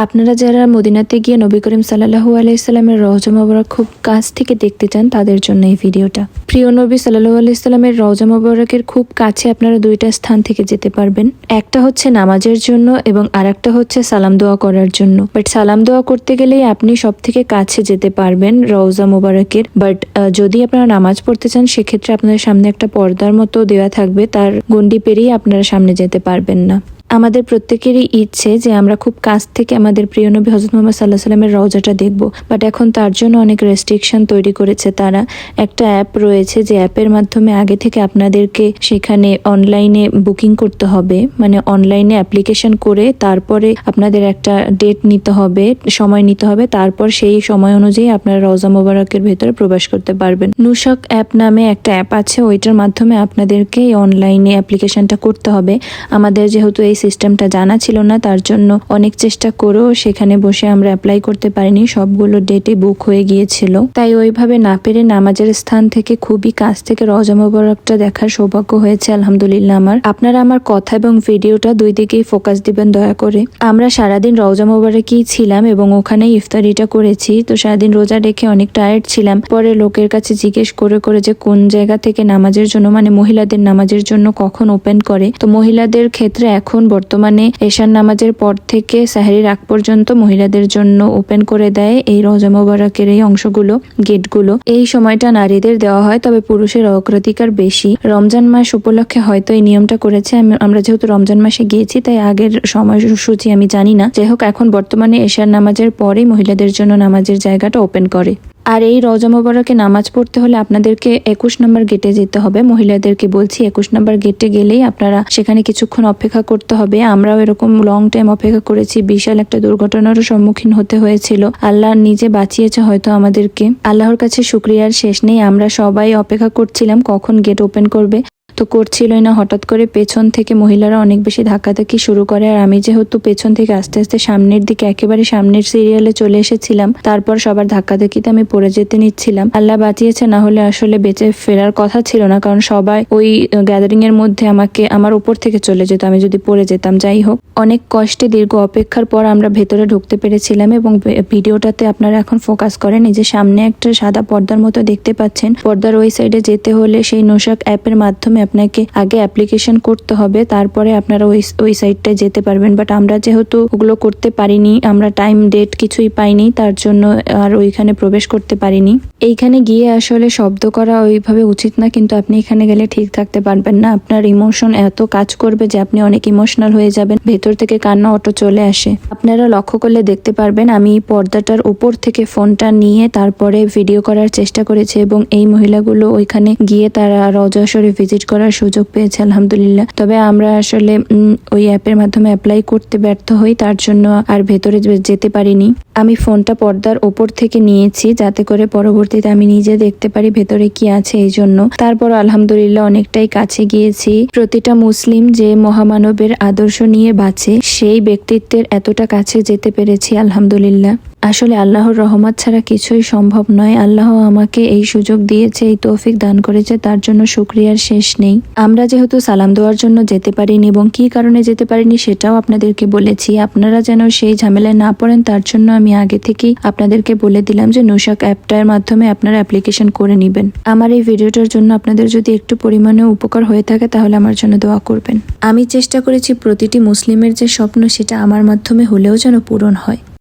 আপনারা যারা মদিনাতে গিয়ে নবী করিম সাল্লাল্লাহু আলাইহি সাল্লামের রওজা মোবারক খুব কাছ থেকে দেখতে চান তাদের জন্য এই ভিডিওটা। প্রিয় নবী সাল্লাল্লাহু আলাইহি সাল্লামের রওজা মোবারকের খুব কাছে আপনারা দুইটা স্থান থেকে যেতে পারবেন। একটা হচ্ছে নামাজের জন্য এবং আরেকটা হচ্ছে সালাম দোয়া করার জন্য। বাট সালাম দোয়া করতে গেলেই আপনি সব থেকে কাছে যেতে পারবেন রওজা মোবারকের। বাট যদি আপনারা নামাজ পড়তে চান সেক্ষেত্রে আপনাদের সামনে একটা পর্দার মতো দেওয়া থাকবে, তার গণ্ডি পেরিয়ে আপনারা সামনে যেতে পারবেন না। আমাদের প্রত্যেকেরই ইচ্ছে যে আমরা খুব কাছ থেকে আমাদের প্রিয় নবী হযরত মুহাম্মদ সাল্লাল্লাহু আলাইহি সাল্লামের রওজাটা দেখব। বাট এখন তার জন্য অনেক রেস্ট্রিকশন তৈরি করেছে তারা। একটা অ্যাপ রয়েছে যে অ্যাপের মাধ্যমে আগে থেকে আপনাদেরকে সেখানে অনলাইনে বুকিং করতে হবে, মানে অনলাইনে অ্যাপ্লিকেশন করে তারপরে আপনাদের একটা ডেট নিতে হবে, সময় নিতে হবে, তারপর সেই সময় অনুযায়ী আপনারা রওজা মোবারকের ভেতরে প্রবেশ করতে পারবেন। নুশক অ্যাপ নামে একটা অ্যাপ আছে, ওইটার মাধ্যমে আপনাদেরকে অনলাইনে অ্যাপ্লিকেশনটা করতে হবে। আমাদের যেহেতু এই সিস্টেমটা জানা ছিল না, তার জন্য অনেক চেষ্টা করেও সেখানে বসে আমরা অ্যাপ্লাই করতে পারিনি, সবগুলো ডেটে বুক হয়ে গিয়েছিল। তাই ওইভাবে না পেরে নামাজের স্থান থেকে খুবই কাছ থেকে রওজা মোবারকটা দেখার সৌভাগ্য হয়েছে আলহামদুলিল্লাহ আমার। আপনারা আমার কথা এবং ভিডিওটা দুই দিকেই ফোকাস দিবেন দয়া করে। আমরা সারাদিন রওজা মোবারকেই ছিলাম এবং ওখানেই ইফতারিটা করেছি। তো সারাদিন রোজা রেখে অনেক টায়ার্ড ছিলাম। পরে লোকের কাছে জিজ্ঞেস করে করে যে কোন জায়গা থেকে নামাজের জন্য, মানে মহিলাদের নামাজের জন্য কখন ওপেন করে। তো মহিলাদের ক্ষেত্রে এখন বর্তমানে এশার নামাজের পর থেকে সাহরির আগ পর্যন্ত মহিলাদের জন্য ওপেন করে দেয় এই রওজা মোবারকের এই অংশগুলো, গেটগুলো। এই সময়টা নারীদের দেওয়া হয়, তবে পুরুষের অগ্রাধিকার বেশি। রমজান মাস উপলক্ষে হয়তো এই নিয়মটা করেছে। আমরা যেহেতু রমজান মাসে গিয়েছি তাই আগের সময়সূচি আমি জানি না। যাই হোক, এখন বর্তমানে এশার নামাজের পরেই মহিলাদের জন্য নামাজের জায়গাটা ওপেন করে। আর এই রওজা মোবারকে নামাজ পড়তে হলে আপনাদেরকে 21 নম্বর গেটে যেতে হবে। মহিলাদেরকে বলছি 21 নম্বর গেটে গেলেই আপনারা সেখানে কিছুক্ষণ অপেক্ষা করতে হবে। আমরাও এরকম লং টাইম অপেক্ষা করেছি, বিশাল একটা দুর্ঘটনারও সম্মুখীন হতে হয়েছিল। আল্লাহ নিজে বাঁচিয়েছে হয়তো আমাদেরকে। আল্লাহর কাছে শুকরিয়ার শেষ নেই। আমরা সবাই অপেক্ষা করছিলাম কখন গেট ওপেন করবে, তো করছিলই না। হঠাৎ করে পেছন থেকে মহিলারা অনেক বেশি ধাক্কাধাক্কি শুরু করে, আর আমি যেহেতু পেছন থেকে আস্তে আস্তে সামনের দিকে একেবারে সামনের সিরিয়ালে চলে এসেছিলাম, তারপর সবার ধাক্কাধাক্কিতে আমি পড়ে যেতে নিচ্ছিলাম। আল্লাহ বাঁচিয়েছে, না হলে আসলে বেঁচে ফেরার কথা ছিল না, কারণ সবাই ওই গ্যাদারিং এর মধ্যে আমার উপর থেকে চলে যেত আমি যদি পড়ে যেতাম। যাই হোক, অনেক কষ্টে দীর্ঘ অপেক্ষার পর আমরা ভেতরে ঢুকতে পেরেছিলাম। এবং ভিডিওটাতে আপনারা এখন ফোকাস করেন, এই যে সামনে একটা সাদা পর্দার মতো দেখতে পাচ্ছেন, পর্দার ওই সাইডে যেতে হলে সেই নুশক অ্যাপের মাধ্যমে আপনাকে আগে অ্যাপ্লিকেশন করতে হবে, তারপরে আপনারা ওই সাইটটায় যেতে পারবেন। বাট আমরা যেহেতু ওগুলো করতে পারিনি, আমরা টাইম ডেট কিছুই পাইনি, তার জন্য আর ওইখানে প্রবেশ করতে পারিনি। এইখানে গিয়ে আসলে শব্দ করা ওইভাবে উচিত না, কিন্তু আপনি এখানে গেলে ঠিক থাকতে পারবেন না। আপনার ইমোশন এত কাজ করবে যে আপনি অনেক ইমোশনাল হয়ে যাবেন, ভেতর থেকে কান্না অটো চলে আসে। আপনারা লক্ষ্য করলে দেখতে পারবেন আমি পর্দাটার উপর থেকে ফোনটা নিয়ে তারপরে ভিডিও করার চেষ্টা করেছি, এবং এই মহিলাগুলো ওইখানে গিয়ে তারা রওজা শরীফ ভিজিট করার সুযোগ পেয়েছে আলহামদুলিল্লাহ। তবে আমরা আসলে ওই অ্যাপের মাধ্যমে অ্যাপ্লাই করতে ব্যর্থ হই, তার জন্য আর ভেতরে যেতে পারিনি। আমি ফোনটা পর্দার ওপর থেকে নিয়েছি যাতে করে পরবর্তীতে আমি নিজে দেখতে পারি ভেতরে কি আছে, এই জন্য। তারপর আলহামদুলিল্লাহ অনেকটাই কাছে গিয়েছি। প্রতিটা মুসলিম যে মহামানবের আদর্শ নিয়ে বাঁচে, সেই ব্যক্তিত্বের এতটা কাছে যেতে পেরেছি আলহামদুলিল্লাহ। আসলে আল্লাহর রহমত ছাড়া কিছুই সম্ভব নয়। আল্লাহ আমাকে এই সুযোগ দিয়েছে, এই তৌফিক দান করেছে, তার জন্য শুকরিয়ার শেষ নেই। আমরা যেহেতু সালাম দেওয়ার জন্য যেতে পারিনি এবং কি কারণে যেতে পারিনি সেটাও আপনাদেরকে বলেছি। আপনারা যেন সেই ঝামেলায় না পড়েন তার জন্য আমি আগে থেকেই আপনাদেরকে বলে দিলাম যে নুশক অ্যাপটার মাধ্যমে আপনারা অ্যাপ্লিকেশন করে নেবেন। আমার এই ভিডিওটার জন্য আপনাদের যদি একটু পরিমাণে উপকার হয়ে থাকে তাহলে আমার জন্য দোয়া করবেন। আমি চেষ্টা করেছি প্রতিটি মুসলিমের যে স্বপ্ন সেটা আমার মাধ্যমে হলেও যেন পূরণ হয়।